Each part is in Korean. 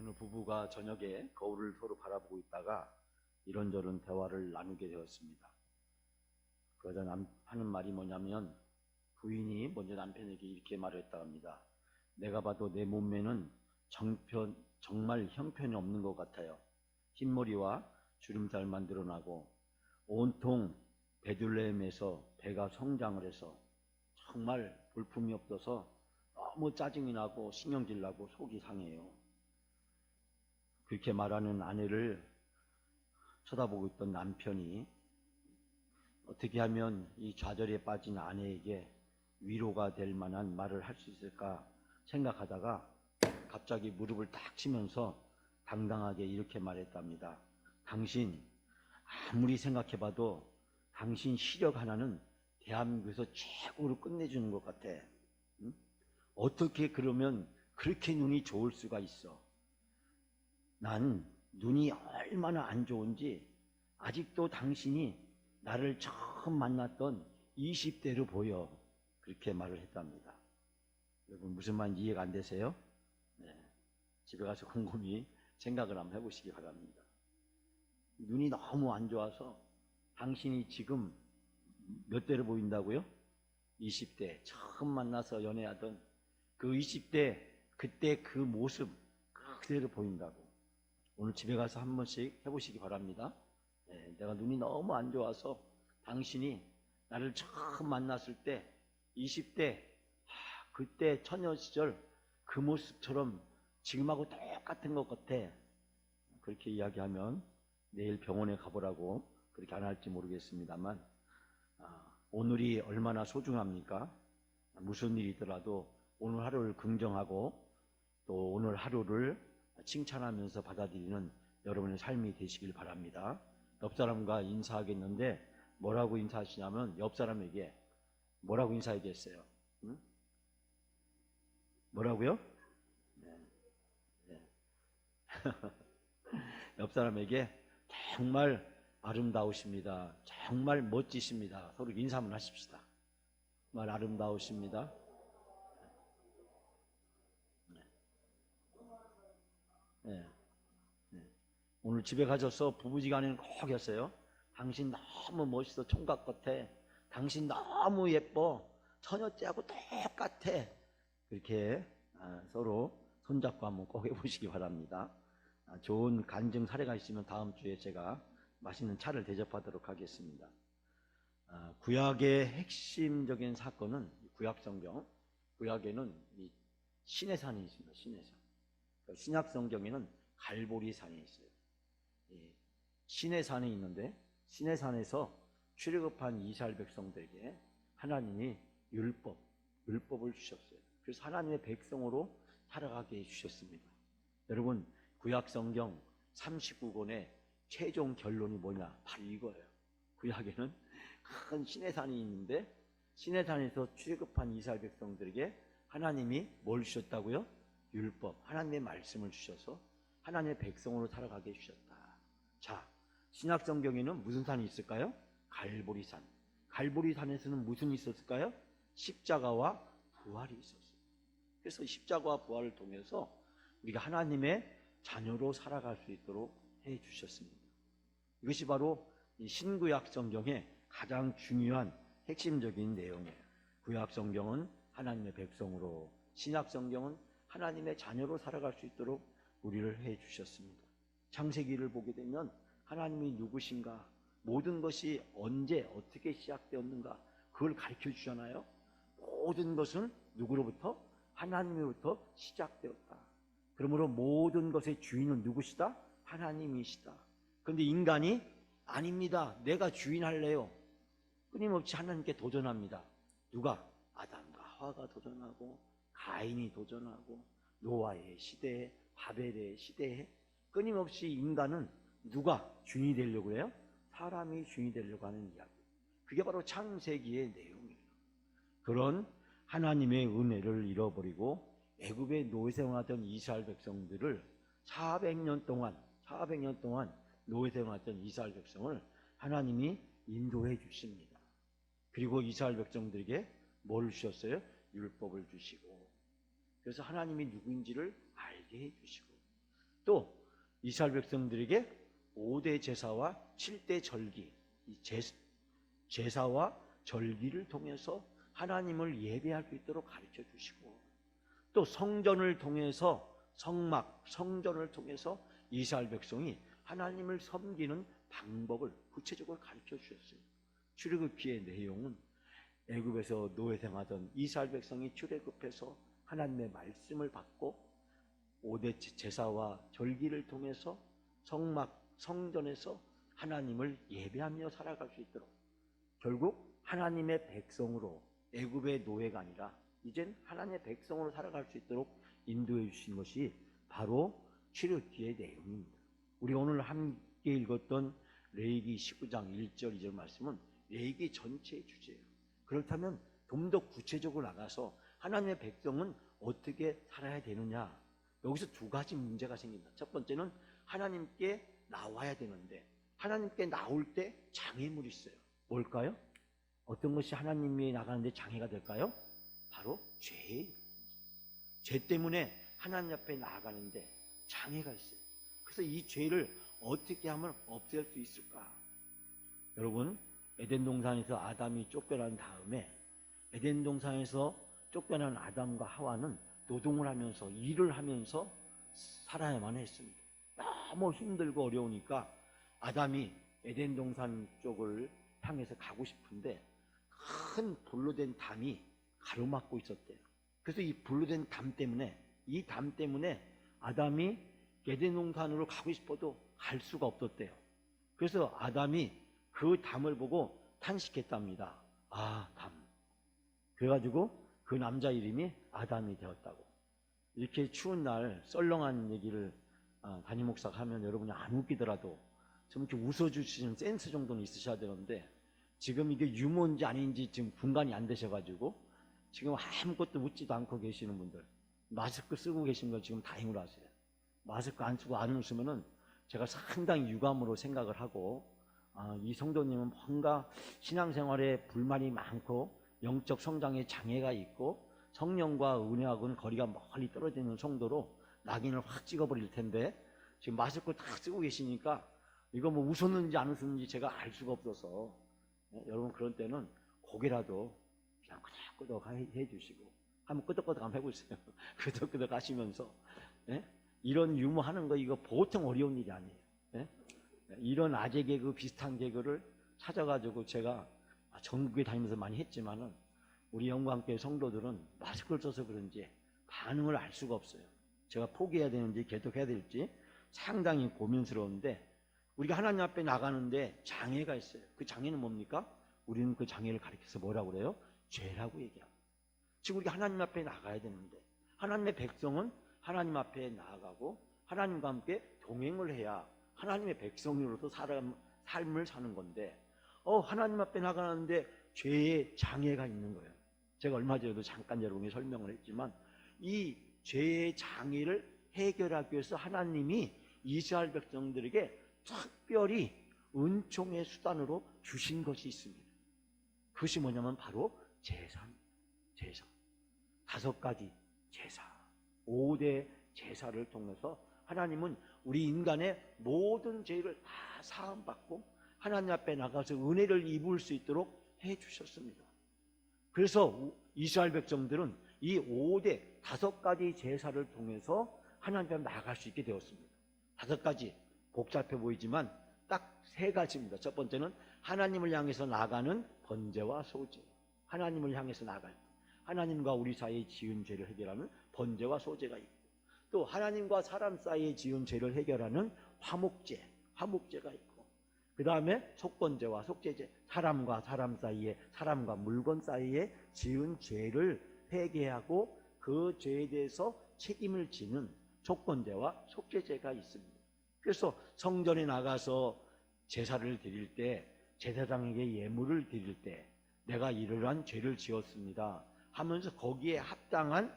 어느 부부가 저녁에 거울을 서로 바라보고 있다가 이런저런 대화를 나누게 되었습니다. 그러자 하는 말이 뭐냐면 부인이 먼저 남편에게 이렇게 말했다 합니다. 내가 봐도 내 몸매는 정말 형편이 없는 것 같아요. 흰머리와 주름살만 늘어나고 온통 베들레헴에서 배가 성장을 해서 정말 볼품이 없어서 너무 짜증이 나고 신경질 나고 속이 상해요. 그렇게 말하는 아내를 쳐다보고 있던 남편이 어떻게 하면 이 좌절에 빠진 아내에게 위로가 될 만한 말을 할 수 있을까 생각하다가 갑자기 무릎을 딱 치면서 당당하게 이렇게 말했답니다. 당신 아무리 생각해봐도 당신 시력 하나는 대한민국에서 최고로 끝내주는 것 같아. 응? 어떻게 그러면 그렇게 눈이 좋을 수가 있어? 난 눈이 얼마나 안 좋은지 아직도 당신이 나를 처음 만났던 20대로 보여. 그렇게 말을 했답니다. 여러분 무슨 말인지 이해가 안 되세요? 네. 집에 가서 곰곰이 생각을 한번 해보시기 바랍니다. 눈이 너무 안 좋아서 당신이 지금 몇 대로 보인다고요? 20대 처음 만나서 연애하던 그 20대 그때 그 모습 그대로 보인다고. 오늘 집에 가서 한 번씩 해보시기 바랍니다. 네, 내가 눈이 너무 안 좋아서 당신이 나를 처음 만났을 때 20대 그때 처녀 시절 그 모습처럼 지금하고 똑같은 것 같아. 그렇게 이야기하면 내일 병원에 가보라고 그렇게 안 할지 모르겠습니다만 오늘이 얼마나 소중합니까? 무슨 일이 있더라도 오늘 하루를 긍정하고 또 오늘 하루를 칭찬하면서 받아들이는 여러분의 삶이 되시길 바랍니다. 옆 사람과 인사하겠는데 뭐라고 인사하시냐면 옆 사람에게 뭐라고 인사하겠어요? 응? 뭐라고요? 네. 네. 옆 사람에게 정말 아름다우십니다. 정말 멋지십니다. 서로 인사만 하십시다. 정말 아름다우십니다. 네. 네. 오늘 집에 가셔서 부부지간에는 꼭 했어요. 당신 너무 멋있어. 총각 같아. 당신 너무 예뻐. 처녀째하고 똑같아. 그렇게 서로 손잡고 한번 꼭 해보시기 바랍니다. 좋은 간증 사례가 있으면 다음 주에 제가 맛있는 차를 대접하도록 하겠습니다. 구약의 핵심적인 사건은 구약성경, 구약에는 이 시내산이 있습니다. 시내산. 신약성경에는 갈보리산이 있어요. 시내산이 있는데 시내산에서 출애굽한 이스라엘 백성들에게 하나님이 율법을 주셨어요. 그래서 하나님의 백성으로 살아가게 해주셨습니다. 여러분 구약성경 39권의 최종 결론이 뭐냐? 바로 이거예요. 구약에는 큰 시내산이 있는데 시내산에서 출애굽한 이스라엘 백성들에게 하나님이 뭘 주셨다고요? 율법, 하나님의 말씀을 주셔서 하나님의 백성으로 살아가게 해주셨다. 자, 신약성경에는 무슨 산이 있을까요? 갈보리산. 갈보리산에서는 무슨 있었을까요? 십자가와 부활이 있었어요. 그래서 십자가와 부활을 통해서 우리가 하나님의 자녀로 살아갈 수 있도록 해주셨습니다. 이것이 바로 이 신구약 성경의 가장 중요한 핵심적인 내용이에요. 구약 성경은 하나님의 백성으로, 신약 성경은 하나님의 자녀로 살아갈 수 있도록 우리를 해주셨습니다. 창세기를 보게 되면 하나님이 누구신가, 모든 것이 언제 어떻게 시작되었는가 그걸 가르쳐 주잖아요. 모든 것은 누구로부터? 하나님으로부터 시작되었다. 그러므로 모든 것의 주인은 누구시다? 하나님이시다. 그런데 인간이 아닙니다. 내가 주인 할래요. 끊임없이 하나님께 도전합니다. 누가? 아담과 하와가 도전하고 가인이 도전하고 노아의 시대에 바벨의 시대에 끊임없이 인간은 누가 주인이 되려고 해요? 사람이 주인이 되려고 하는 이야기. 그게 바로 창세기의 내용이에요. 그런 하나님의 은혜를 잃어버리고 애굽에 노예생활하던 이스라엘 백성들을 400년 동안 노예생활하던 이스라엘 백성을 하나님이 인도해 주십니다. 그리고 이스라엘 백성들에게 뭘 주셨어요? 율법을 주시고, 그래서 하나님이 누구인지를 알게 해 주시고, 또 이스라엘 백성들에게 5대 제사와 7대 절기, 이 제사와 절기를 통해서 하나님을 예배할 수 있도록 가르쳐 주시고, 또 성전을 통해서 성전을 통해서 이스라엘 백성이 하나님을 섬기는 방법을 구체적으로 가르쳐 주셨어요. 출애굽기의 내용은 애굽에서 노예 생하던 이스라엘 백성이 출애굽해서 하나님의 말씀을 받고 5대 제사와 절기를 통해서 성전에서 하나님을 예배하며 살아갈 수 있도록, 결국 하나님의 백성으로, 애굽의 노예가 아니라 이젠 하나님의 백성으로 살아갈 수 있도록 인도해 주신 것이 바로 출애굽기의 내용입니다. 우리 오늘 함께 읽었던 레위기 19장 1절 2절 말씀은 레위기 전체의 주제예요. 그렇다면 좀 더 구체적으로 나가서 하나님의 백성은 어떻게 살아야 되느냐, 여기서 두 가지 문제가 생긴다. 첫 번째는 하나님께 나와야 되는데, 하나님께 나올 때 장애물이 있어요. 뭘까요? 어떤 것이 하나님이 나가는데 장애가 될까요? 바로 죄예요. 죄 때문에 하나님 앞에 나아가는데 장애가 있어요. 그래서 이 죄를 어떻게 하면 없앨 수 있을까? 여러분, 에덴 동산에서 아담이 쫓겨난 다음에 에덴 동산에서 쫓겨난 아담과 하와는 노동을 하면서 일을 하면서 살아야만 했습니다. 너무 힘들고 어려우니까 아담이 에덴 동산 쪽을 향해서 가고 싶은데 큰 불로 된 담이 가로막고 있었대요. 그래서 이 불로 된 담 때문에, 이 담 때문에 아담이 에덴 동산으로 가고 싶어도 갈 수가 없었대요. 그래서 아담이 그 담을 보고 탄식했답니다. 아, 담. 그래가지고 그 남자 이름이 아담이 되었다고. 이렇게 추운 날 썰렁한 얘기를 담임 목사가 하면 여러분이 안 웃기더라도 좀 이렇게 웃어주시는 센스 정도는 있으셔야 되는데, 지금 이게 유머인지 아닌지 지금 분간이 안 되셔가지고 지금 아무것도 웃지도 않고 계시는 분들, 마스크 쓰고 계신 걸 지금 다행으로 하세요. 마스크 안 쓰고 안 웃으면은 제가 상당히 유감으로 생각을 하고, 이 성도님은 뭔가 신앙생활에 불만이 많고 영적 성장에 장애가 있고 성령과 은혜하고는 거리가 멀리 떨어지는 성도로 낙인을 확 찍어버릴 텐데, 지금 마스크 다 쓰고 계시니까 이거 뭐 웃었는지 안 웃었는지 제가 알 수가 없어서, 여러분 그런 때는 고개라도 그냥 끄덕끄덕 해주시고, 한번 끄덕끄덕 한번 해보세요. 끄덕끄덕 하시면서, 이런 유머 하는 거 이거 보통 어려운 일이 아니에요. 이런 아재 개그 비슷한 개그를 찾아가지고 제가 전국에 다니면서 많이 했지만은 우리 영광교회 성도들은 마스크를 써서 그런지 반응을 알 수가 없어요. 제가 포기해야 되는지 계속해야 될지 상당히 고민스러운데, 우리가 하나님 앞에 나가는데 장애가 있어요. 그 장애는 뭡니까? 우리는 그 장애를 가리켜서 뭐라고 그래요? 죄라고 얘기합니다. 지금 우리가 하나님 앞에 나가야 되는데, 하나님의 백성은 하나님 앞에 나아가고 하나님과 함께 동행을 해야 하나님의 백성으로서 삶을 사는 건데, 하나님 앞에 나가는데 죄의 장애가 있는 거예요. 제가 얼마 전에도 잠깐 여러분에게 설명을 했지만, 이 죄의 장애를 해결하기 위해서 하나님이 이스라엘 백성들에게 특별히 은총의 수단으로 주신 것이 있습니다. 그것이 뭐냐면 바로 제사입니다. 제사. 5가지 제사, 5대 제사를 통해서 하나님은 우리 인간의 모든 죄를 다 사함받고 하나님 앞에 나가서 은혜를 입을 수 있도록 해주셨습니다. 그래서 이스라엘 백성들은 이 5가지 제사를 통해서 하나님 앞에 나갈 수 있게 되었습니다. 5가지 복잡해 보이지만 딱 3가지입니다. 첫 번째는 하나님을 향해서 나가는 번제와 소제. 하나님을 향해서 나갈 때 하나님과 우리 사이에 지은 죄를 해결하는 번제와 소제가 있고, 또 하나님과 사람 사이에 지은 죄를 해결하는 화목제가 있고, 그 다음에 속번제와 속죄제, 사람과 사람 사이에, 사람과 물건 사이에 지은 죄를 회개하고 그 죄에 대해서 책임을 지는 속번제와 속죄제가 있습니다. 그래서 성전에 나가서 제사를 드릴 때, 제사장에게 예물을 드릴 때 내가 이러한 죄를 지었습니다 하면서 거기에 합당한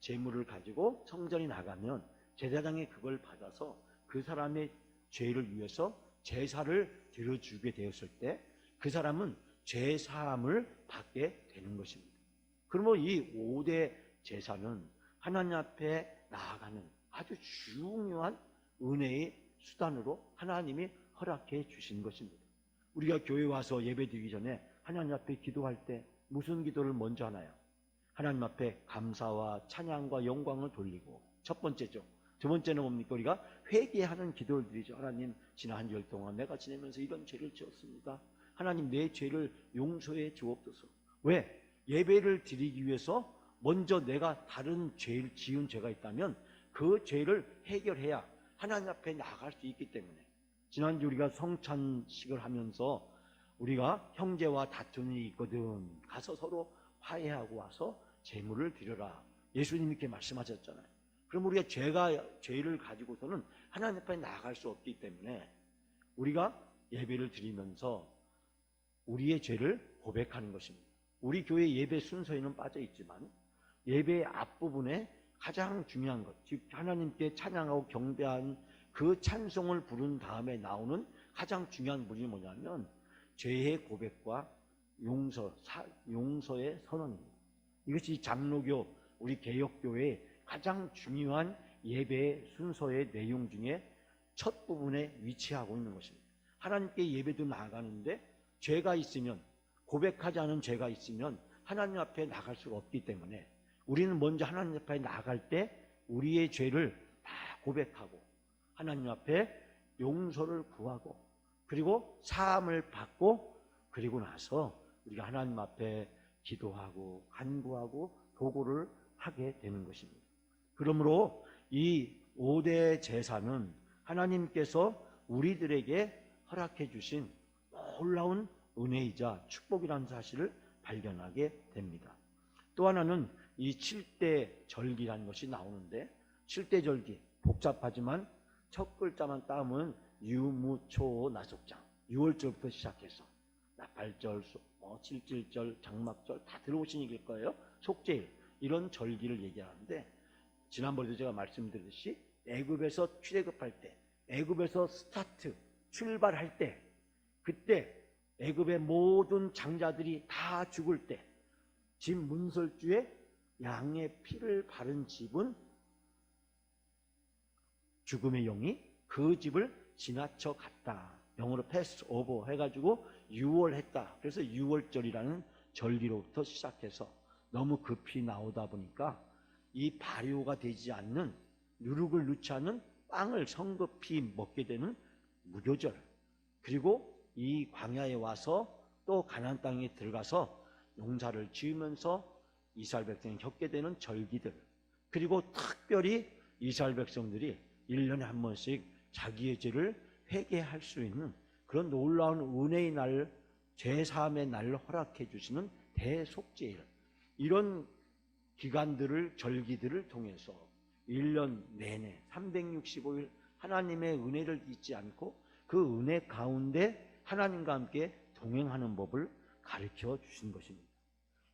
제물을 가지고 성전에 나가면 제사장이 그걸 받아서 그 사람의 죄를 위해서 제사를 드려주게 되었을 때 그 사람은 죄 사함을 받게 되는 것입니다. 그러면 이 5대 제사는 하나님 앞에 나아가는 아주 중요한 은혜의 수단으로 하나님이 허락해 주신 것입니다. 우리가 교회 와서 예배드리기 전에 하나님 앞에 기도할 때 무슨 기도를 먼저 하나요? 하나님 앞에 감사와 찬양과 영광을 돌리고, 첫 번째죠. 두 번째는 뭡니까? 우리가 회개하는 기도를 드리죠. 하나님, 지난 한 주일 동안 내가 지내면서 이런 죄를 지었습니다. 하나님, 내 죄를 용서해 주옵소서. 왜? 예배를 드리기 위해서 먼저 내가 다른 죄를 지은 죄가 있다면 그 죄를 해결해야 하나님 앞에 나아갈 수 있기 때문에, 지난주 우리가 성찬식을 하면서 우리가 형제와 다투는 일이 있거든, 가서 서로 화해하고 와서 제물을 드려라, 예수님 이렇게 말씀하셨잖아요. 그럼 우리가 죄를 가지고서는 하나님 앞에 나아갈 수 없기 때문에 우리가 예배를 드리면서 우리의 죄를 고백하는 것입니다. 우리 교회 예배 순서에는 빠져 있지만 예배의 앞부분에 가장 중요한 것, 즉 하나님께 찬양하고 경배한 그 찬송을 부른 다음에 나오는 가장 중요한 부분이 뭐냐면 죄의 고백과 용서의 선언입니다. 이것이 장로교, 우리 개혁교회의 가장 중요한 예배의 순서의 내용 중에 첫 부분에 위치하고 있는 것입니다. 하나님께 예배도 나아가는데 죄가 있으면, 고백하지 않은 죄가 있으면 하나님 앞에 나갈 수가 없기 때문에 우리는 먼저 하나님 앞에 나갈 때 우리의 죄를 다 고백하고 하나님 앞에 용서를 구하고 그리고 사함을 받고, 그리고 나서 우리가 하나님 앞에 기도하고 간구하고 도구를 하게 되는 것입니다. 그러므로 이 5대 제사는 하나님께서 우리들에게 허락해 주신 놀라운 은혜이자 축복이라는 사실을 발견하게 됩니다. 또 하나는 이 7대 절기라는 것이 나오는데, 7대 절기 복잡하지만 첫 글자만 따면 유무초 나속장, 6월절부터 시작해서 나팔절, 칠칠절, 장막절 다 들어오신 얘기일 거예요. 속죄일, 이런 절기를 얘기하는데, 지난번에도 제가 말씀드렸듯이 애굽에서 출애굽할 때, 애굽에서 스타트 출발할 때, 그때 애굽의 모든 장자들이 다 죽을 때 집 문설주에 양의 피를 바른 집은 죽음의 영이 그 집을 지나쳐 갔다. 영어로 패스 오버 해가지고 6월 했다. 그래서 6월절이라는 절기로부터 시작해서 너무 급히 나오다 보니까 이 발효가 되지 않는, 누룩을 넣지 않는 빵을 성급히 먹게 되는 무교절, 그리고 이 광야에 와서 또 가나안 땅에 들어가서 농사를 지으면서 이스라엘 백성이 겪게 되는 절기들, 그리고 특별히 이스라엘 백성들이 1년에 한 번씩 자기의 죄를 회개할 수 있는 그런 놀라운 은혜의 날, 죄사함의 날을 허락해 주시는 대속죄일, 이런 기간들을, 절기들을 통해서 1년 내내 365일 하나님의 은혜를 잊지 않고 그 은혜 가운데 하나님과 함께 동행하는 법을 가르쳐 주신 것입니다.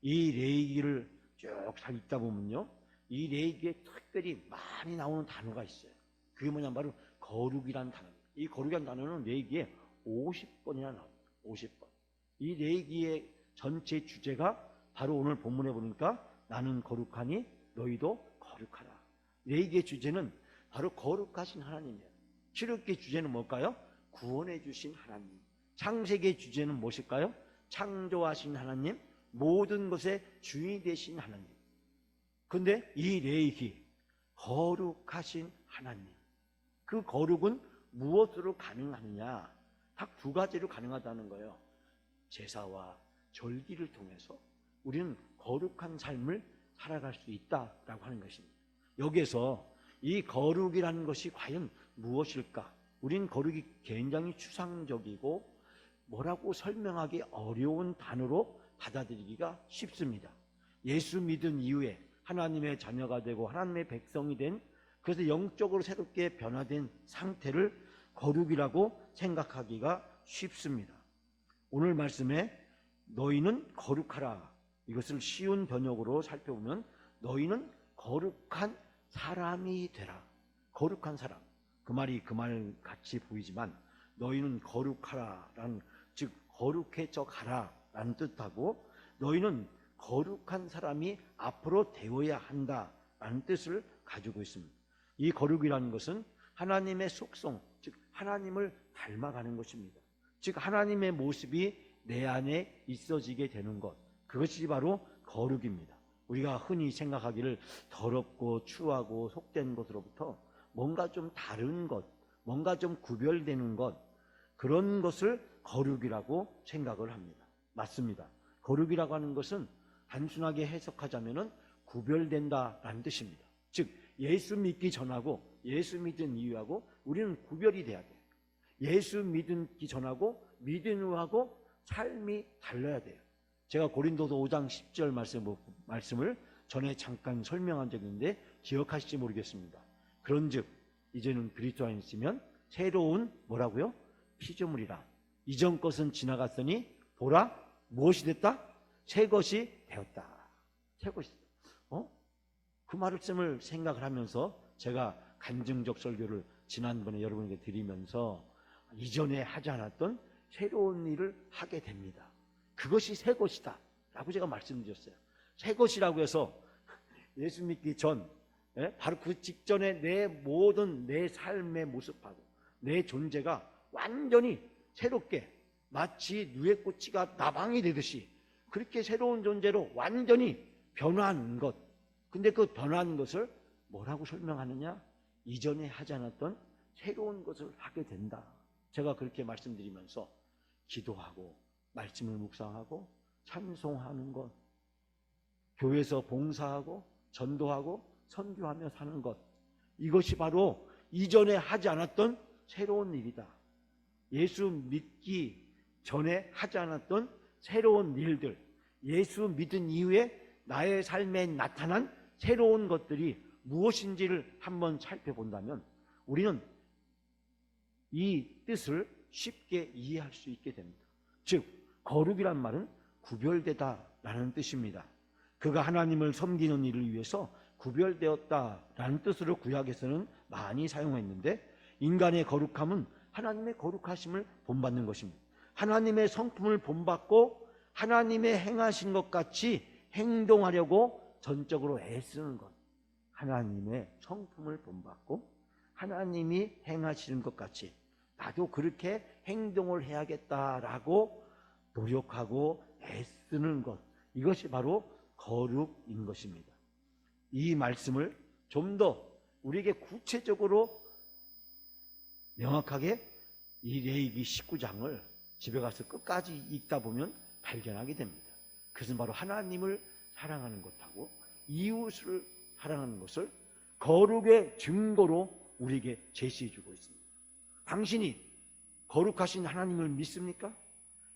이 레위기를 쭉 읽다 보면요, 이 레위기에 특별히 많이 나오는 단어가 있어요. 그게 뭐냐면 바로 거룩이라는 단어입니다. 이 거룩이라는 단어는 레위기에 50번이나 나옵니다. 50번. 이 레위기의 전체 주제가 바로 오늘 본문에 보니까 나는 거룩하니 너희도 거룩하라. 레위기의 주제는 바로 거룩하신 하나님이에요. 출애굽기의 주제는 뭘까요? 구원해 주신 하나님. 창세기의 주제는 무엇일까요? 창조하신 하나님, 모든 것의 주인이 되신 하나님. 그런데 이 레위기, 거룩하신 하나님, 그 거룩은 무엇으로 가능하느냐? 딱 두 가지로 가능하다는 거예요. 제사와 절기를 통해서 우리는 거룩한 삶을 살아갈 수 있다라고 하는 것입니다. 여기에서 이 거룩이라는 것이 과연 무엇일까? 우린 거룩이 굉장히 추상적이고 뭐라고 설명하기 어려운 단어로 받아들이기가 쉽습니다. 예수 믿은 이후에 하나님의 자녀가 되고 하나님의 백성이 된, 그래서 영적으로 새롭게 변화된 상태를 거룩이라고 생각하기가 쉽습니다. 오늘 말씀에 너희는 거룩하라, 이것을 쉬운 번역으로 살펴보면 너희는 거룩한 사람이 되라. 거룩한 사람, 그 말이 그 말 같이 보이지만 너희는 거룩하라라는, 즉 거룩해져 가라라는 뜻하고, 너희는 거룩한 사람이 앞으로 되어야 한다라는 뜻을 가지고 있습니다. 이 거룩이라는 것은 하나님의 속성, 즉 하나님을 닮아가는 것입니다. 즉 하나님의 모습이 내 안에 있어지게 되는 것, 그것이 바로 거룩입니다. 우리가 흔히 생각하기를 더럽고 추하고 속된 것으로부터 뭔가 좀 다른 것, 뭔가 좀 구별되는 것, 그런 것을 거룩이라고 생각을 합니다. 맞습니다. 거룩이라고 하는 것은 단순하게 해석하자면 구별된다라는 뜻입니다. 즉 예수 믿기 전하고 예수 믿은 이후하고 우리는 구별이 돼야 돼요. 예수 믿기 전하고 믿은 후하고 삶이 달라야 돼요. 제가 고린도서 5장 10절 말씀을 전에 잠깐 설명한 적이 있는데 기억하실지 모르겠습니다. 그런즉 이제는 그리스도 안에 있으면 새로운 뭐라고요? 피조물이라. 이전 것은 지나갔으니 보라 무엇이 됐다? 새 것이 되었다. 새 것이. 그 말씀을 생각을 하면서 제가 간증적 설교를 지난번에 여러분에게 드리면서 이전에 하지 않았던 새로운 일을 하게 됩니다. 그것이 새 것이다 라고 제가 말씀드렸어요. 새 것이라고 해서 예수 믿기 전 바로 그 직전에 내 모든 내 삶의 모습하고 내 존재가 완전히 새롭게 마치 누에 꼬치가 나방이 되듯이 그렇게 새로운 존재로 완전히 변화한 것. 근데 그 변화한 것을 뭐라고 설명하느냐? 이전에 하지 않았던 새로운 것을 하게 된다. 제가 그렇게 말씀드리면서 기도하고 말씀을 묵상하고 찬송하는 것, 교회에서 봉사하고 전도하고 선교하며 사는 것, 이것이 바로 이전에 하지 않았던 새로운 일이다. 예수 믿기 전에 하지 않았던 새로운 일들, 예수 믿은 이후에 나의 삶에 나타난 새로운 것들이 무엇인지를 한번 살펴본다면 우리는 이 뜻을 쉽게 이해할 수 있게 됩니다. 즉 거룩이란 말은 구별되다라는 뜻입니다. 그가 하나님을 섬기는 일을 위해서 구별되었다라는 뜻으로 구약에서는 많이 사용했는데 인간의 거룩함은 하나님의 거룩하심을 본받는 것입니다. 하나님의 성품을 본받고 하나님의 행하신 것 같이 행동하려고 전적으로 애쓰는 것. 하나님의 성품을 본받고 하나님이 행하시는 것 같이 나도 그렇게 행동을 해야겠다라고 노력하고 애쓰는 것. 이것이 바로 거룩인 것입니다. 이 말씀을 좀 더 우리에게 구체적으로 명확하게 이 레위기 19장을 집에 가서 끝까지 읽다 보면 발견하게 됩니다. 그것은 바로 하나님을 사랑하는 것하고 이웃을 사랑하는 것을 거룩의 증거로 우리에게 제시해주고 있습니다. 당신이 거룩하신 하나님을 믿습니까?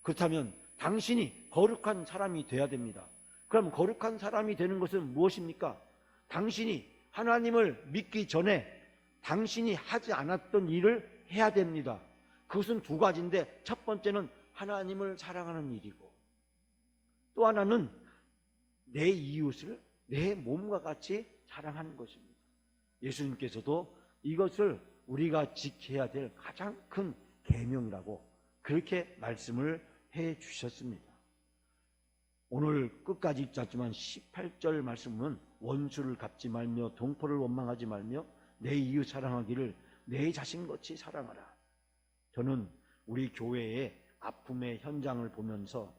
그렇다면 당신이 거룩한 사람이 돼야 됩니다. 그럼 거룩한 사람이 되는 것은 무엇입니까? 당신이 하나님을 믿기 전에 당신이 하지 않았던 일을 해야 됩니다. 그것은 두 가지인데 첫 번째는 하나님을 사랑하는 일이고 또 하나는 내 이웃을 내 몸과 같이 사랑하는 것입니다. 예수님께서도 이것을 우리가 지켜야 될 가장 큰 계명이라고 그렇게 말씀을 해 주셨습니다. 오늘 끝까지 읽었지만 18절 말씀은 원수를 갚지 말며 동포를 원망하지 말며 내 이웃 사랑하기를 내 자신같이 사랑하라. 저는 우리 교회의 아픔의 현장을 보면서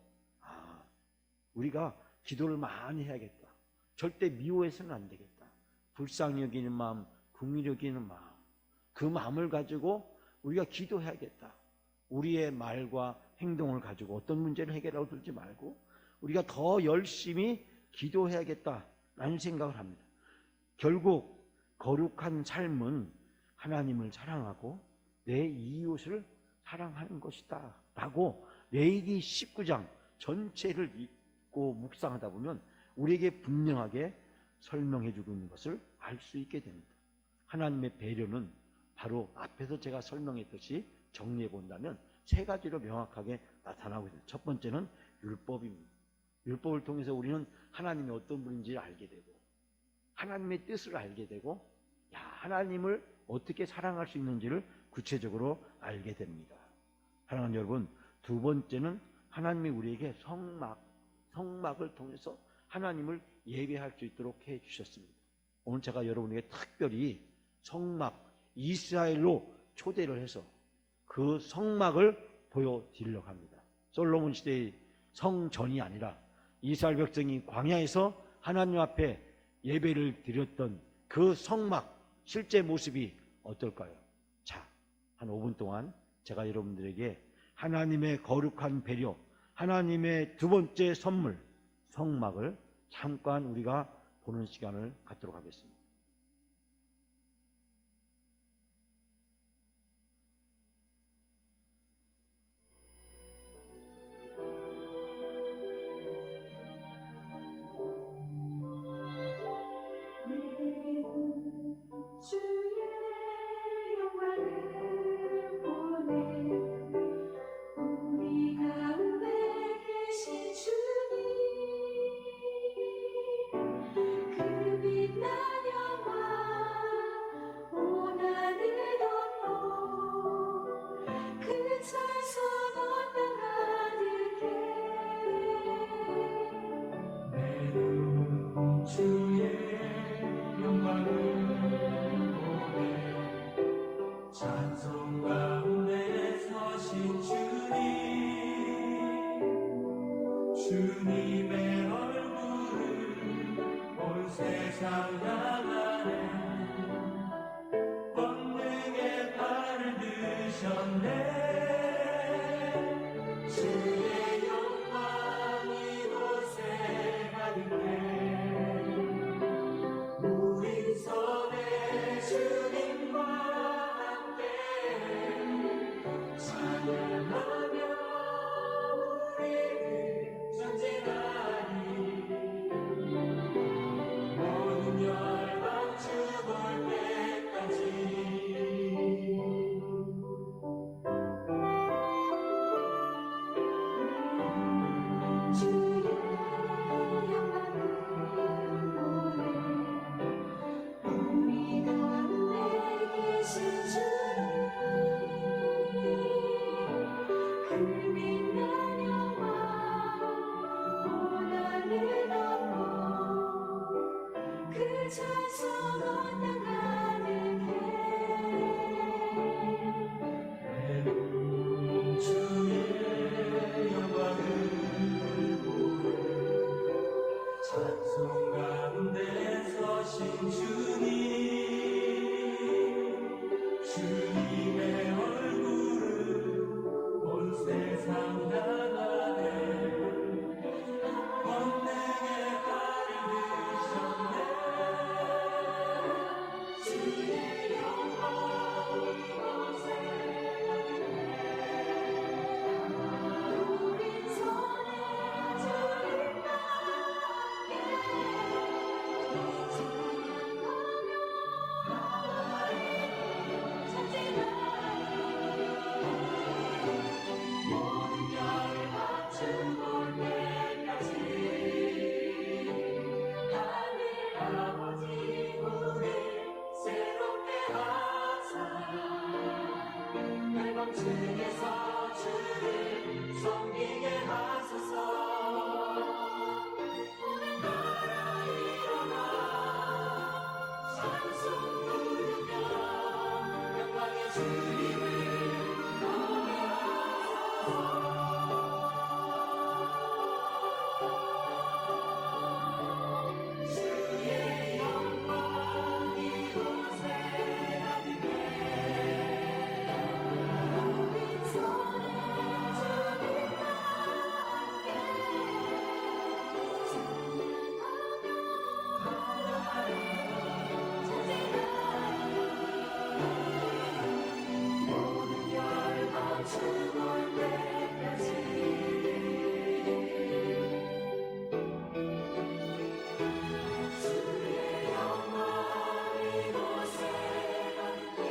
우리가 기도를 많이 해야겠다. 절대 미워해서는 안 되겠다. 불쌍히 여기는 마음, 긍휼히 여기는 마음, 그 마음을 가지고 우리가 기도해야겠다. 우리의 말과 행동을 가지고 어떤 문제를 해결하고 들지 말고 우리가 더 열심히 기도해야겠다라는 생각을 합니다. 결국 거룩한 삶은 하나님을 사랑하고 내 이웃을 사랑하는 것이다 라고 레위기 19장 전체를 읽고 묵상하다 보면 우리에게 분명하게 설명해 주고 있는 것을 알 수 있게 됩니다. 하나님의 배려는 바로 앞에서 제가 설명했듯이 정리해 본다면 세 가지로 명확하게 나타나고 있습니다. 첫 번째는 율법입니다. 율법을 통해서 우리는 하나님이 어떤 분인지를 알게 되고 하나님의 뜻을 알게 되고 하나님을 어떻게 사랑할 수 있는지를 구체적으로 알게 됩니다. 사랑하는 여러분, 두 번째는 하나님이 우리에게 성막을 통해서 하나님을 예배할 수 있도록 해 주셨습니다. 오늘 제가 여러분에게 특별히 성막, 이스라엘로 초대를 해서 그 성막을 보여드리려고 합니다. 솔로몬 시대의 성전이 아니라 이스라엘 백성이 광야에서 하나님 앞에 예배를 드렸던 그 성막 실제 모습이 어떨까요? 자, 한 5분 동안 제가 여러분들에게 하나님의 거룩한 배려, 하나님의 두 번째 선물 성막을 잠깐 우리가 보는 시간을 갖도록 하겠습니다. 주님의 얼굴을 온 세상 향하네. 권능의 발을 드셨네. 주의 영광 이곳에 가득해. 우리 손에 주님과 함께 찬양하며 모든 열방 죽을 찬송 가운데 서신 주님의 얼굴을 온 세상 향하네. 권능의 발을 드셨네. 주의 영광 이곳에 우리 손에 주님과 중에서 주를 섬기게 하소서. 오늘 나라 일어나 찬송 부르며 영광의 주님을 노래하소서. 주의 영광 이곳에 가득해. 죽을 때까지 주의 영광 이곳에 가득해.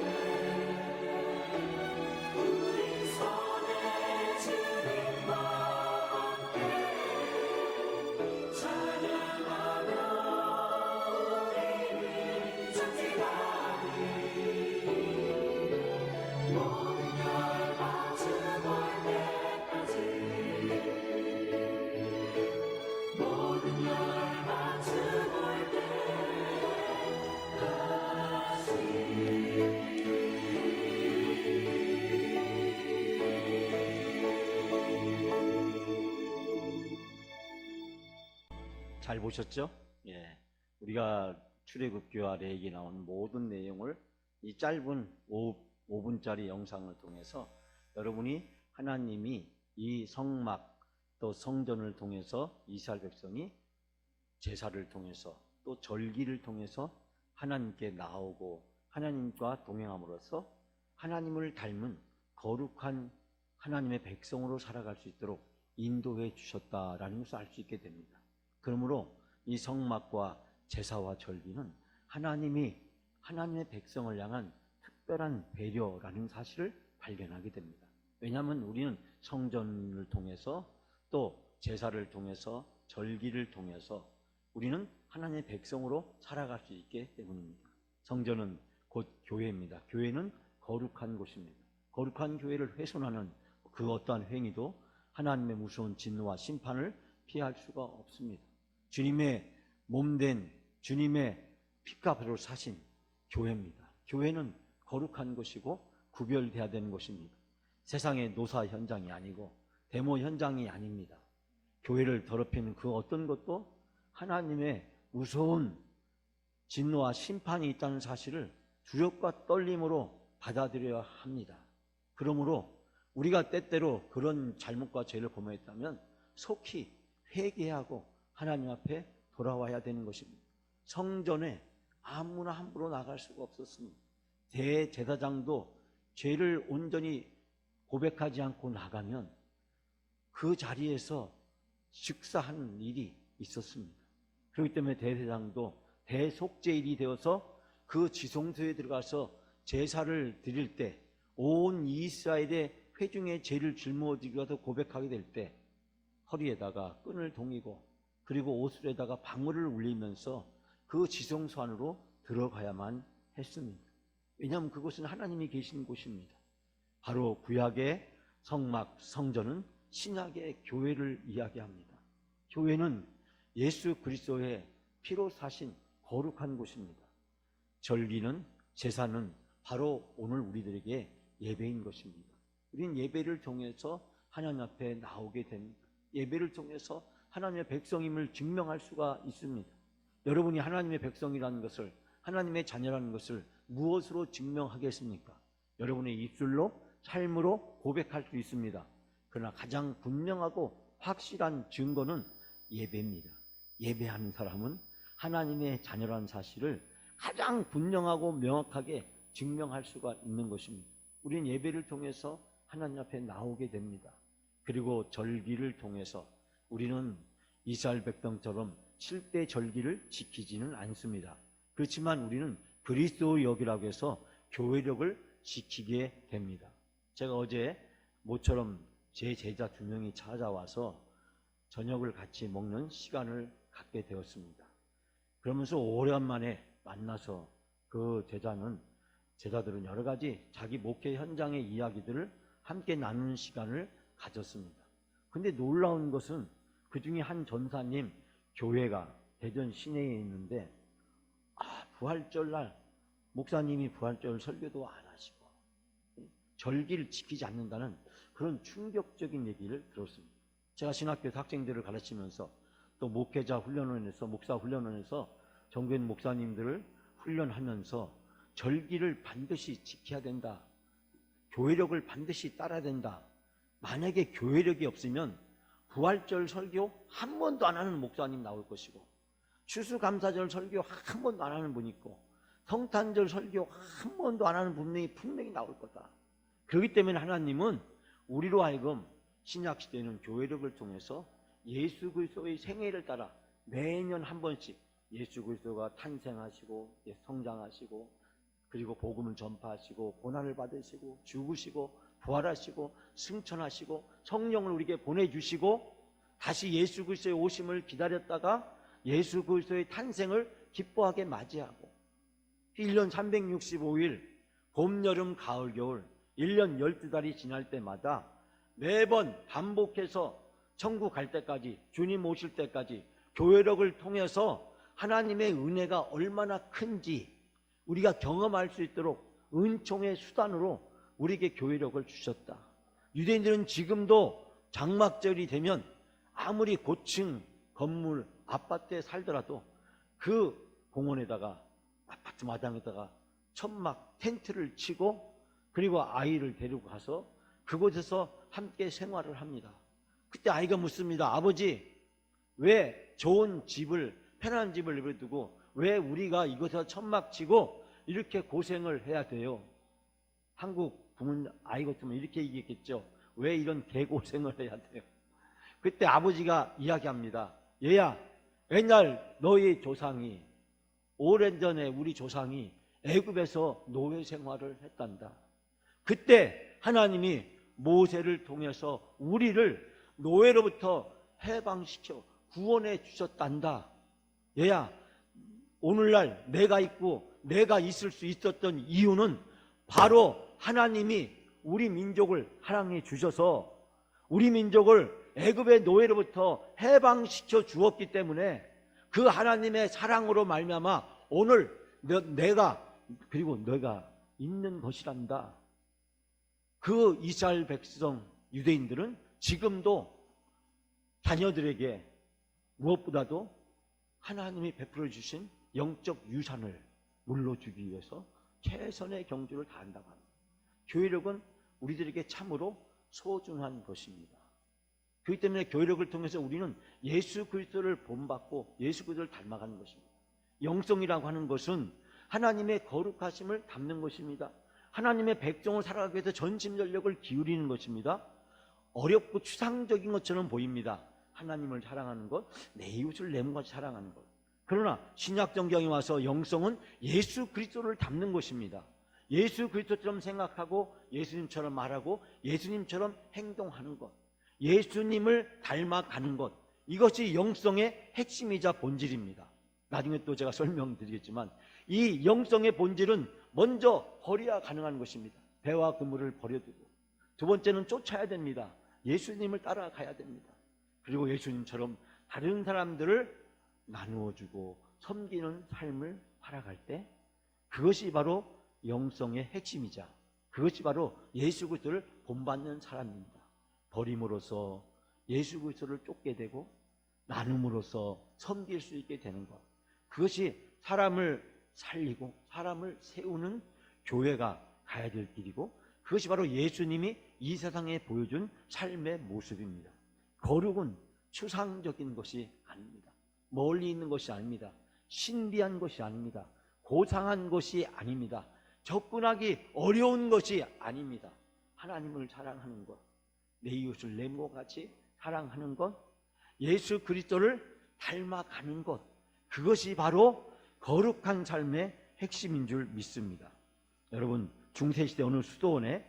우리 손에 주님과 함께 찬양하며 우리는 전지가리 모든 열방 죽을 때까지 모든 열방 죽을 때까지 잘 보셨죠? 예. 우리가 출애굽기와 레위기에 나온 모든 내용을 이 짧은 5분짜리 영상을 통해서 여러분이 하나님이 이 성막 또 성전을 통해서 이스라엘 백성이 제사를 통해서 또 절기를 통해서 하나님께 나오고 하나님과 동행함으로써 하나님을 닮은 거룩한 하나님의 백성으로 살아갈 수 있도록 인도해 주셨다라는 것을 알 수 있게 됩니다. 그러므로 이 성막과 제사와 절기는 하나님의 백성을 향한 특별한 배려라는 사실을 발견하게 됩니다. 왜냐하면 우리는 성전을 통해서 또 제사를 통해서 절기를 통해서 우리는 하나님의 백성으로 살아갈 수 있기 때문입니다. 성전은 곧 교회입니다. 교회는 거룩한 곳입니다. 거룩한 교회를 훼손하는 그 어떠한 행위도 하나님의 무서운 진노와 심판을 피할 수가 없습니다. 주님의 몸된 주님의 피값으로 사신 교회입니다. 교회는 거룩한 곳이고 구별돼야 되는 곳입니다. 세상의 노사 현장이 아니고 데모 현장이 아닙니다. 교회를 더럽히는 그 어떤 것도 하나님의 무서운 진노와 심판이 있다는 사실을 두렵과 떨림으로 받아들여야 합니다. 그러므로 우리가 때때로 그런 잘못과 죄를 범했다면 속히 회개하고 하나님 앞에 돌아와야 되는 것입니다. 성전에 아무나 함부로 나갈 수가 없었습니다. 대제사장도 죄를 온전히 고백하지 않고 나가면 그 자리에서 즉사하는 일이 있었습니다. 그렇기 때문에 대제사장도 대속죄일이 되어서 그 지성소에 들어가서 제사를 드릴 때 온 이스라엘의 회중의 죄를 짊어지기 위해서 고백하게 될 때 허리에다가 끈을 동이고 그리고 옷술에다가 방울을 울리면서 그 지성소 안으로 들어가야만 했습니다. 왜냐하면 그곳은 하나님이 계신 곳입니다. 바로 구약의 성막 성전은 신약의 교회를 이야기합니다. 교회는 예수 그리스도의 피로 사신 거룩한 곳입니다. 절기는 제사는 바로 오늘 우리들에게 예배인 것입니다. 우리는 예배를 통해서 하나님 앞에 나오게 됩니다. 예배를 통해서 하나님의 백성임을 증명할 수가 있습니다. 여러분이 하나님의 백성이라는 것을, 하나님의 자녀라는 것을 무엇으로 증명하겠습니까? 여러분의 입술로, 삶으로 고백할 수 있습니다. 그러나 가장 분명하고 확실한 증거는 예배입니다. 예배하는 사람은 하나님의 자녀라는 사실을 가장 분명하고 명확하게 증명할 수가 있는 것입니다. 우리는 예배를 통해서 하나님 앞에 나오게 됩니다. 그리고 절기를 통해서 우리는 이스라엘 백성처럼 7대 절기를 지키지는 않습니다. 그렇지만 우리는 그리스도의 역이라고 해서 교회력을 지키게 됩니다. 제가 어제 모처럼 제 제자 2명이 찾아와서 저녁을 같이 먹는 시간을 갖게 되었습니다. 그러면서 오랜만에 만나서 그 제자들은 여러 가지 자기 목회 현장의 이야기들을 함께 나누는 시간을 가졌습니다. 근데 놀라운 것은 그 중에 한 전사님 교회가 대전 시내에 있는데 부활절 날 목사님이 부활절 설교도 안 하시고 절기를 지키지 않는다는 그런 충격적인 얘기를 들었습니다. 제가 신학교에서 학생들을 가르치면서 또 목회자 훈련원에서 목사 훈련원에서 정교인 목사님들을 훈련하면서 절기를 반드시 지켜야 된다. 교회력을 반드시 따라야 된다. 만약에 교회력이 없으면 부활절 설교 한 번도 안 하는 목사님 나올 것이고 추수감사절 설교 한 번도 안 하는 분 있고 성탄절 설교 한 번도 안 하는 분이 분명히 나올 거다. 그렇기 때문에 하나님은 우리로 하여금 신약시대는 교회력을 통해서 예수 그리스도의 생애를 따라 매년 한 번씩 예수 그리스도가 탄생하시고 성장하시고 그리고 복음을 전파하시고 고난을 받으시고 죽으시고 부활하시고 승천하시고 성령을 우리에게 보내주시고 다시 예수 그리스도의 오심을 기다렸다가 예수 그리스도의 탄생을 기뻐하게 맞이하고 1년 365일 봄, 여름, 가을, 겨울 1년 12달이 지날 때마다 매번 반복해서 천국 갈 때까지 주님 오실 때까지 교회력을 통해서 하나님의 은혜가 얼마나 큰지 우리가 경험할 수 있도록 은총의 수단으로 우리에게 교회력을 주셨다. 유대인들은 지금도 장막절이 되면 아무리 고층 건물 아파트에 살더라도 그 공원에다가 아파트 마당에다가 천막 텐트를 치고 그리고 아이를 데리고 가서 그곳에서 함께 생활을 합니다. 그때 아이가 묻습니다. 아버지, 왜 좋은 집을, 편안한 집을 내버려두고 왜 우리가 이곳에서 천막 치고 이렇게 고생을 해야 돼요? 한국 부모님 아이 같으면 이렇게 얘기했겠죠. 왜 이런 개고생을 해야 돼요? 그때 아버지가 이야기합니다. 얘야, 옛날 너희 조상이, 오랜전에 우리 조상이 애굽에서 노예 생활을 했단다. 그때 하나님이 모세를 통해서 우리를 노예로부터 해방시켜 구원해 주셨단다. 얘야, 오늘날 내가 있고 내가 있을 수 있었던 이유는 바로 하나님이 우리 민족을 사랑해 주셔서 우리 민족을 애굽의 노예로부터 해방시켜 주었기 때문에 그 하나님의 사랑으로 말미암아 오늘 내가 그리고 너가 있는 것이란다. 그 이스라엘 백성 유대인들은 지금도 자녀들에게 무엇보다도 하나님이 베풀어 주신 영적 유산을 물려주기 위해서 최선의 경주를 다한다고 합니다. 교회력은 우리들에게 참으로 소중한 것입니다. 그렇기 때문에 교회력을 통해서 우리는 예수 그리스도를 본받고 예수 그리스도를 닮아가는 것입니다. 영성이라고 하는 것은 하나님의 거룩하심을 담는 것입니다. 하나님의 백성을 살아가기 위해서 전심전력을 기울이는 것입니다. 어렵고 추상적인 것처럼 보입니다. 하나님을 사랑하는 것, 내 이웃을 내 몸같이 사랑하는 것. 그러나 신약 성경에 와서 영성은 예수 그리스도를 닮는 것입니다. 예수 그리스도처럼 생각하고 예수님처럼 말하고 예수님처럼 행동하는 것, 예수님을 닮아가는 것, 이것이 영성의 핵심이자 본질입니다. 나중에 또 제가 설명드리겠지만 이 영성의 본질은 먼저 버려야 가능한 것입니다. 배와 그물을 버려두고, 두 번째는 쫓아야 됩니다. 예수님을 따라가야 됩니다. 그리고 예수님처럼 다른 사람들을 나누어주고 섬기는 삶을 살아갈 때 그것이 바로 영성의 핵심이자 그것이 바로 예수 그리스도를 본받는 사람입니다. 버림으로써 예수 그리스도를 쫓게 되고 나눔으로써 섬길 수 있게 되는 것, 그것이 사람을 살리고 사람을 세우는 교회가 가야 될 길이고 그것이 바로 예수님이 이 세상에 보여준 삶의 모습입니다. 거룩은 추상적인 것이 아닙니다. 멀리 있는 것이 아닙니다. 신비한 것이 아닙니다. 고상한 것이 아닙니다. 접근하기 어려운 것이 아닙니다. 하나님을 사랑하는 것, 내 이웃을 내 몸같이 사랑하는 것, 예수 그리스도를 닮아가는 것, 그것이 바로 거룩한 삶의 핵심인 줄 믿습니다. 여러분, 중세시대 어느 수도원에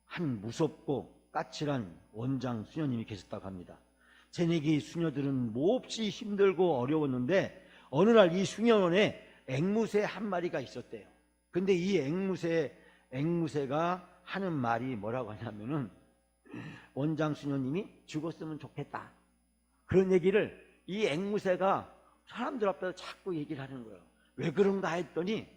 한 무섭고 까칠한 원장 수녀님이 계셨다고 합니다. 새내기 수녀들은 몹시 힘들고 어려웠는데 어느 날 이 수녀원에 앵무새 한 마리가 있었대요. 근데 이 앵무새가 하는 말이 뭐라고 하냐면은 원장 수녀님이 죽었으면 좋겠다, 그런 얘기를 이 앵무새가 사람들 앞에서 자꾸 얘기를 하는 거예요. 왜 그런가 했더니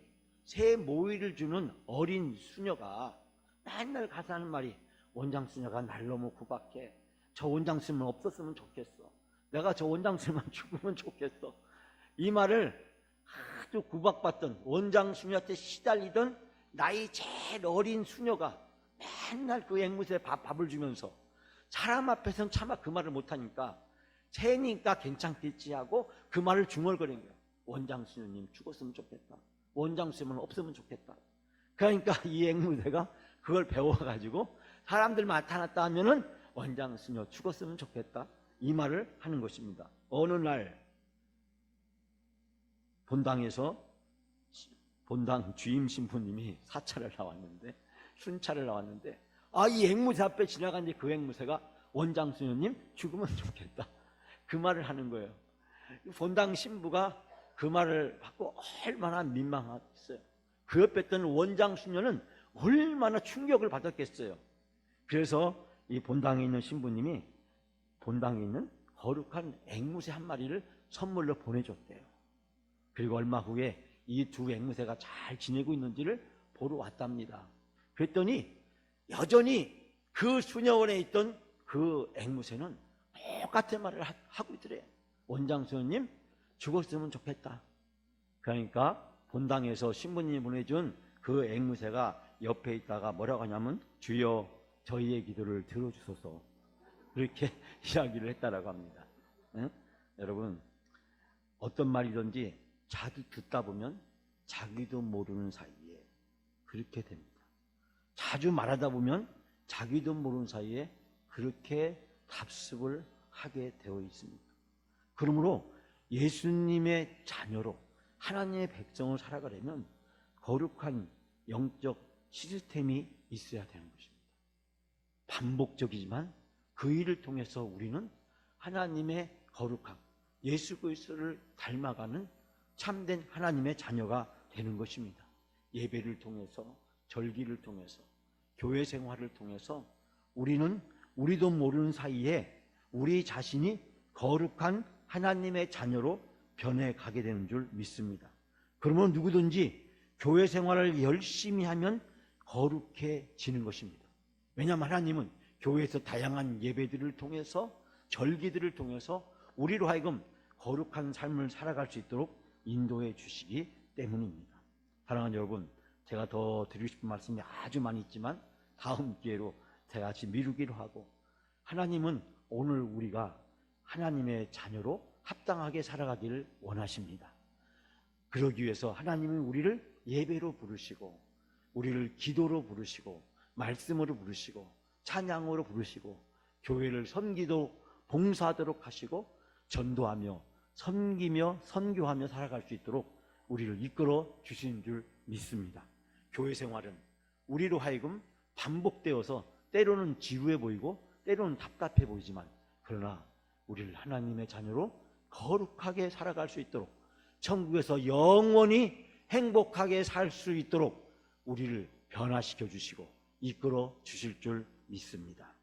새 모이를 주는 어린 수녀가 맨날 가서 하는 말이, 원장 수녀가 날 너무 구박해. 저 원장 수녀만 없었으면 좋겠어. 내가 저 원장 수녀만 죽으면 좋겠어. 이 말을 아주 구박받던 원장 수녀한테 시달리던 나이 제일 어린 수녀가 맨날 그 앵무새 밥을 주면서 사람 앞에서는 차마 그 말을 못하니까 새니까 괜찮겠지 하고 그 말을 중얼거린 거예요. 원장 수녀님 죽었으면 좋겠다. 원장 수녀만 없으면 좋겠다. 그러니까 이 앵무새가 그걸 배워가지고 사람들 나타났다 하면은 원장 수녀 죽었으면 좋겠다, 이 말을 하는 것입니다. 어느 날 본당에서 본당 주임 신부님이 사찰을 나왔는데, 순찰을 나왔는데, 이 앵무새 앞에 지나간 그 앵무새가 원장 수녀님 죽으면 좋겠다, 그 말을 하는 거예요. 본당 신부가 그 말을 받고 얼마나 민망했어요. 그 옆에 있던 원장 수녀는 얼마나 충격을 받았겠어요. 그래서 이 본당에 있는 신부님이 본당에 있는 거룩한 앵무새 한 마리를 선물로 보내줬대요. 그리고 얼마 후에 이 두 앵무새가 잘 지내고 있는지를 보러 왔답니다. 그랬더니 여전히 그 수녀원에 있던 그 앵무새는 똑같은 말을 하고 있더래요. 원장 선생님 죽었으면 좋겠다. 그러니까 본당에서 신부님이 보내준 그 앵무새가 옆에 있다가 뭐라고 하냐면 주여 저희의 기도를 들어주소서, 그렇게 이야기를 했다라고 합니다. 응? 여러분, 어떤 말이든지 자기 듣다 보면 자기도 모르는 사이에 그렇게 됩니다. 자주 말하다 보면 자기도 모르는 사이에 그렇게 답습을 하게 되어 있습니다. 그러므로 예수님의 자녀로 하나님의 백성을 살아가려면 거룩한 영적 시스템이 있어야 되는 것입니다. 반복적이지만 그 일을 통해서 우리는 하나님의 거룩함, 예수 그리스도를 닮아가는 참된 하나님의 자녀가 되는 것입니다. 예배를 통해서, 절기를 통해서, 교회 생활을 통해서 우리는 우리도 모르는 사이에 우리 자신이 거룩한 하나님의 자녀로 변해가게 되는 줄 믿습니다. 그러면 누구든지 교회 생활을 열심히 하면 거룩해지는 것입니다. 왜냐하면 하나님은 교회에서 다양한 예배들을 통해서, 절기들을 통해서 우리로 하여금 거룩한 삶을 살아갈 수 있도록 인도해 주시기 때문입니다. 사랑하는 여러분, 제가 더 드리고 싶은 말씀이 아주 많이 있지만 다음 기회로 제가 같이 미루기로 하고, 하나님은 오늘 우리가 하나님의 자녀로 합당하게 살아가기를 원하십니다. 그러기 위해서 하나님은 우리를 예배로 부르시고, 우리를 기도로 부르시고, 말씀으로 부르시고, 찬양으로 부르시고, 교회를 섬기도 봉사하도록 하시고, 전도하며 섬기며 선교하며 살아갈 수 있도록 우리를 이끌어 주시는 줄 믿습니다. 교회 생활은 우리로 하여금 반복되어서 때로는 지루해 보이고 때로는 답답해 보이지만, 그러나 우리를 하나님의 자녀로 거룩하게 살아갈 수 있도록, 천국에서 영원히 행복하게 살 수 있도록 우리를 변화시켜 주시고 이끌어 주실 줄 믿습니다.